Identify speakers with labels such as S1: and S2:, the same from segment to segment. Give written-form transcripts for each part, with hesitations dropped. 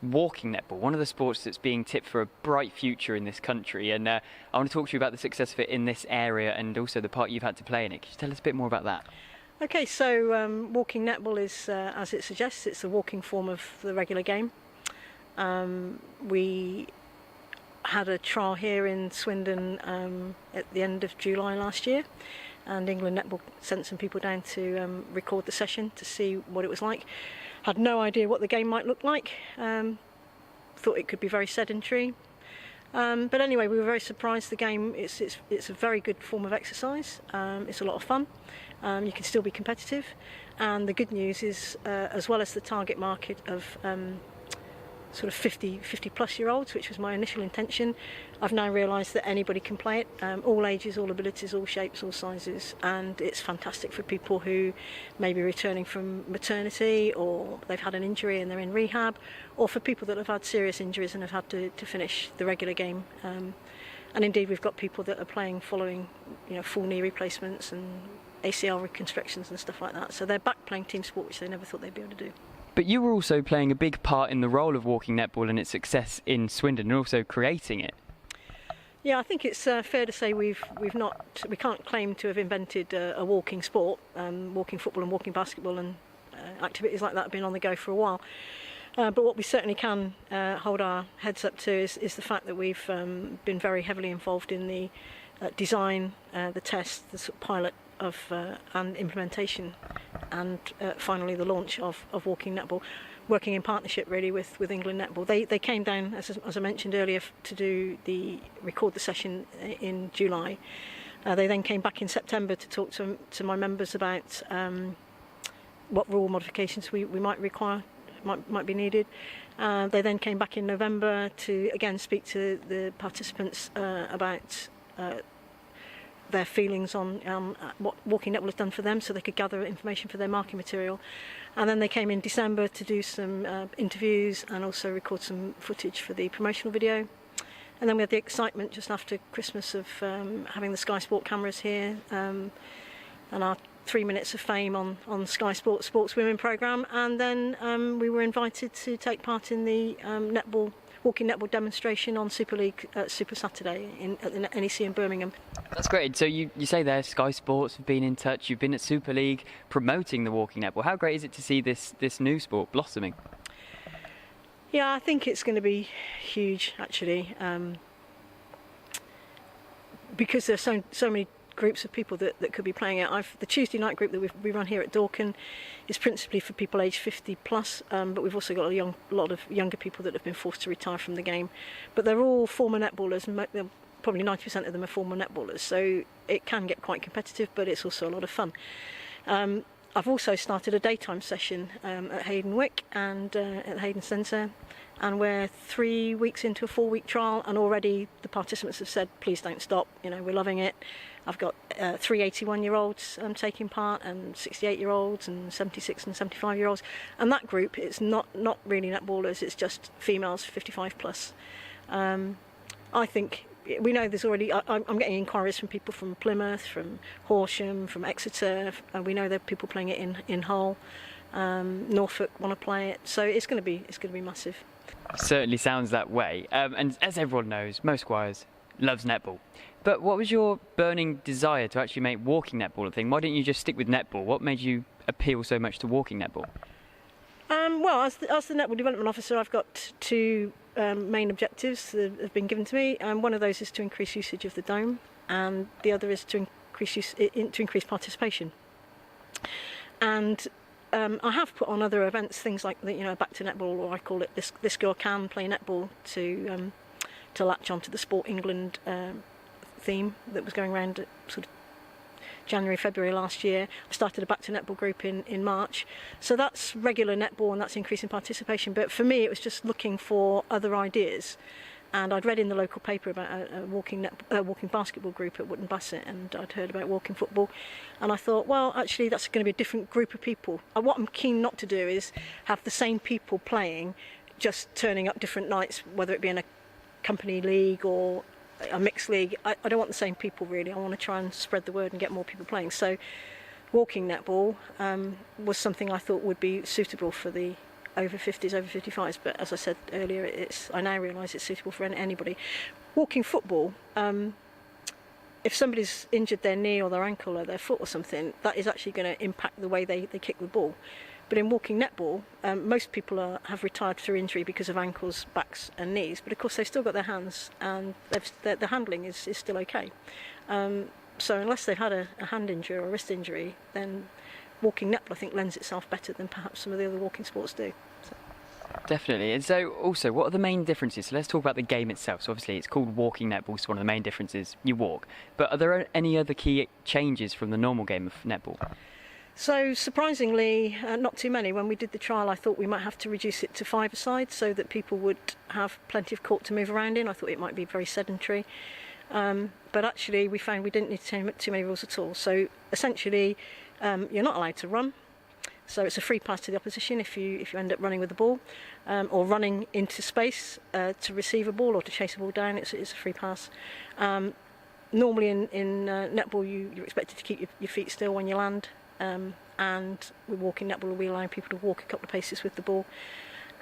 S1: walking netball, one of the sports that's being tipped for a bright future in this country, and I want to talk to you about the success of it in this area and also the part you've had to play in it. Could you tell us a bit more about that?
S2: Okay, so walking netball is, as it suggests, it's a walking form of the regular game. We had a trial here in Swindon at the end of July last year, and England Netball sent some people down to record the session to see what it was like. Had no idea what the game might look like. Thought it could be very sedentary. But anyway, we were very surprised. The game, it's a very good form of exercise. It's a lot of fun. You can still be competitive. And the good news is, as well as the target market of sort of 50 plus year olds, which was my initial intention, I've now realised that anybody can play it, all ages, all abilities, all shapes, all sizes, and it's fantastic for people who may be returning from maternity, or they've had an injury and they're in rehab, or for people that have had serious injuries and have had to finish the regular game. And indeed we've got people that are playing following full knee replacements and ACL reconstructions and stuff like that, so they're back playing team sport, which they never thought they'd be able to do.
S1: But you were also playing a big part in the role of walking netball and its success in Swindon, and also creating it.
S2: Yeah, I think it's fair to say we can't claim to have invented a walking sport. Walking football and walking basketball and activities like that have been on the go for a while. But what we certainly can hold our heads up to is the fact that we've been very heavily involved in the design, the test, the sort of pilot of and implementation, and finally the launch of walking netball, working in partnership really with England Netball. They came down, as I mentioned earlier, to record the session in July. They then came back in September to talk to my members about what rule modifications we might require, might be needed. They then came back in November to again speak to the participants about their feelings on what walking netball has done for them, so they could gather information for their marking material. And then they came in December to do some interviews and also record some footage for the promotional video. And then we had the excitement just after Christmas of having the Sky Sport cameras here, and our 3 minutes of fame on Sky Sports Women programme. And then we were invited to take part in the walking netball demonstration on Super League Super Saturday at the NEC in Birmingham.
S1: That's great. So you say there Sky Sports have been in touch, you've been at Super League promoting the walking netball. How great is it to see this new sport blossoming?
S2: Yeah, I think it's going to be huge actually, because there's so many groups of people that could be playing it. The Tuesday night group that we run here at Dorking is principally for people aged 50 plus, but we've also got a lot of younger people that have been forced to retire from the game. But they're all former netballers, and probably 90% of them are former netballers, so it can get quite competitive, but it's also a lot of fun. I've also started a daytime session at Hayden Wick and at the Hayden Centre, and we're 3 weeks into a 4-week trial, and already the participants have said, please don't stop, we're loving it. I've got 3 81-year-olds taking part, and 68-year-olds and 76 and 75-year-olds, and that group, it's not really netballers, it's just females 55 plus. I think we know there's already, I'm getting inquiries from people from Plymouth, from Horsham, from Exeter, and we know there are people playing it in Hull. Norfolk want to play it, so it's going to be massive.
S1: Certainly sounds that way. And as everyone knows, most Squires loves netball. But what was your burning desire to actually make walking netball a thing? Why didn't you just stick with netball? What made you appeal so much to walking netball?
S2: Well, as the Netball Development Officer, I've got two main objectives that have been given to me. One of those is to increase usage of the dome, and the other is to increase participation. And I have put on other events, things like Back to Netball, or I call it This Girl Can Play Netball, to latch onto the Sport England theme that was going around at sort of January, February last year. I started a Back to Netball group in March. So that's regular netball and that's increasing participation. But for me, it was just looking for other ideas. And I'd read in the local paper about a walking basketball group at Wootton Bassett, and I'd heard about walking football. And I thought, well, actually, that's going to be a different group of people. And what I'm keen not to do is have the same people playing, just turning up different nights, whether it be in a company league or a mixed league. I don't want the same people really. I want to try and spread the word and get more people playing. So walking netball was something I thought would be suitable for the over 50s, over 55s. But as I said earlier, I now realise it's suitable for anybody. Walking football, if somebody's injured their knee or their ankle or their foot or something, that is actually going to impact the way they kick the ball. But in walking netball, most people have retired through injury because of ankles, backs and knees, but of course they've still got their hands, and the handling is still okay. So unless they've had a hand injury or a wrist injury, then walking netball, I think, lends itself better than perhaps some of the other walking sports do. So.
S1: Definitely. And so also, what are the main differences? So let's talk about the game itself. So obviously it's called walking netball, so one of the main differences, you walk. But are there any other key changes from the normal game of netball?
S2: So surprisingly, not too many. When we did the trial, I thought we might have to reduce it to 5-a-side so that people would have plenty of court to move around in. I thought it might be very sedentary. But actually we found we didn't need too many rules at all. So essentially you're not allowed to run. So it's a free pass to the opposition if you end up running with the ball, or running into space to receive a ball or to chase a ball down. It's a free pass. Normally in netball you're expected to keep your feet still when you land. And with walking netball, we allow people to walk a couple of paces with the ball.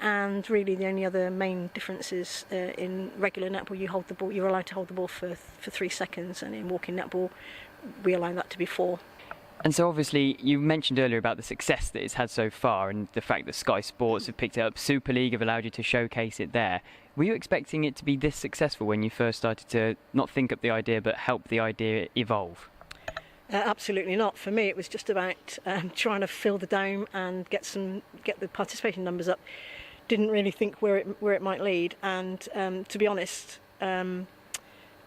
S2: And really, the only other main difference is in regular netball, you're allowed to hold the ball for 3 seconds, and in walking netball, we allow that to be 4.
S1: And so obviously, you mentioned earlier about the success that it's had so far, and the fact that Sky Sports have picked it up, Super League have allowed you to showcase it there. Were you expecting it to be this successful when you first started to not think up the idea, but help the idea evolve?
S2: Absolutely not. For me, it was just about trying to fill the dome and get the participation numbers up. Didn't really think where it might lead. And to be honest, I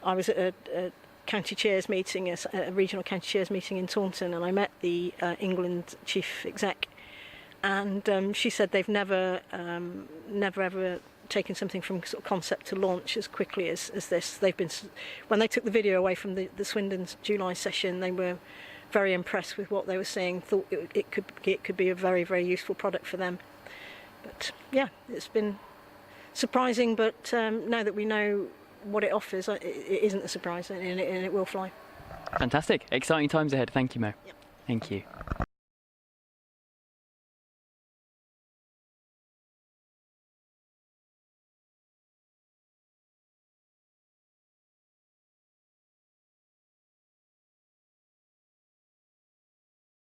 S2: was at a county chairs meeting, a regional county chairs meeting in Taunton, and I met the England chief exec, and she said they've never ever taken something from sort of concept to launch as quickly as this. When they took the video away from the Swindon July session, they were very impressed with what they were seeing. Thought it could be a very, very useful product for them. But yeah, it's been surprising. But now that we know what it offers, it isn't a surprise, and it will fly.
S1: Fantastic, exciting times ahead. Thank you, Mo.
S2: Yep.
S1: Thank you.